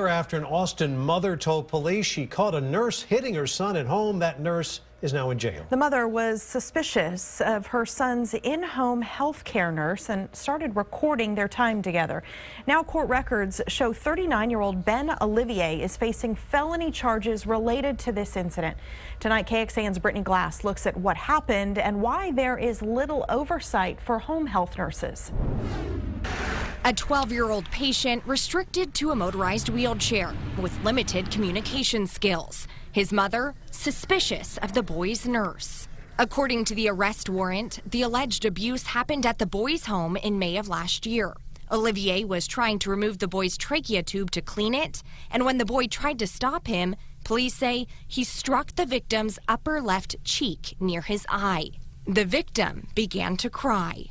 year after an Austin mother told police she caught a nurse hitting her son at home. That nurse is now in jail. The mother was suspicious of her son's in-home health care nurse and started recording their time together. Now court records show 39-year-old Ben Olivier is facing felony charges related to this incident. Tonight, KXAN's Brittany Glass looks at what happened and why there is little oversight for home health nurses. A 12-year-old patient restricted to a motorized wheelchair with limited communication skills. His mother suspicious of the boy's nurse. According to the arrest warrant, the alleged abuse happened at the boy's home in May of last year. Olivier was trying to remove the boy's trachea tube to clean it, and when the boy tried to stop him, police say he struck the victim's upper left cheek near his eye. The victim began to cry.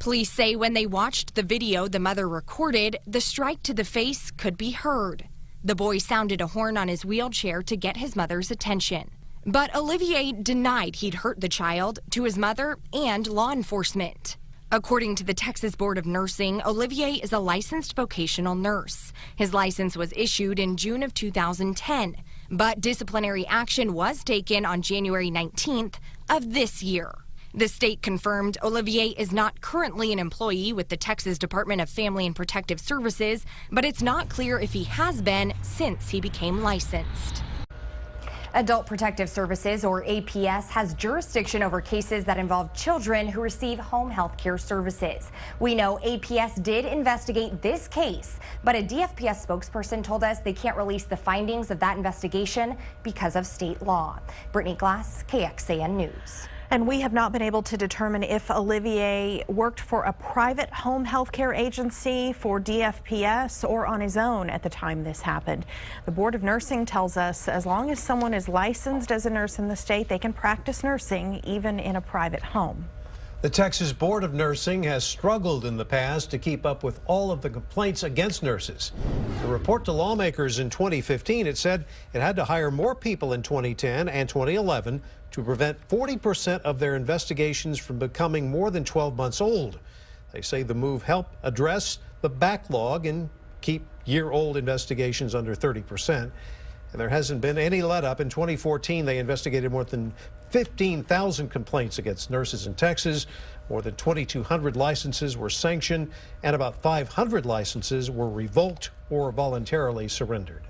Police say when they watched the video the mother recorded, the strike to the face could be heard. The boy sounded a horn on his wheelchair to get his mother's attention. But Olivier denied he'd hurt the child to his mother and law enforcement. According to the Texas Board of Nursing, Olivier is a licensed vocational nurse. His license was issued in June of 2010, but disciplinary action was taken on January 19th of this year. The state confirmed Olivier is not currently an employee with the Texas Department of Family and Protective Services, but it's not clear if he has been since he became licensed. Adult Protective Services, or APS, has jurisdiction over cases that involve children who receive home health care services. We know APS did investigate this case, but a DFPS spokesperson told us they can't release the findings of that investigation because of state law. Brittany Glass, KXAN News. And we have not been able to determine if Olivier worked for a private home health care agency, for DFPS, or on his own at the time this happened. The Board of Nursing tells us as long as someone is licensed as a nurse in the state, they can practice nursing even in a private home. The Texas Board of Nursing has struggled in the past to keep up with all of the complaints against nurses. In a report to lawmakers in 2015, it said it had to hire more people in 2010 and 2011 to prevent 40% of their investigations from becoming more than 12 months old. They say the move helped address the backlog and keep year-old investigations under 30%. And there hasn't been any let-up. In 2014, they investigated more than 15,000 complaints against nurses in Texas. More than 2,200 licenses were sanctioned, and about 500 licenses were revoked or voluntarily surrendered.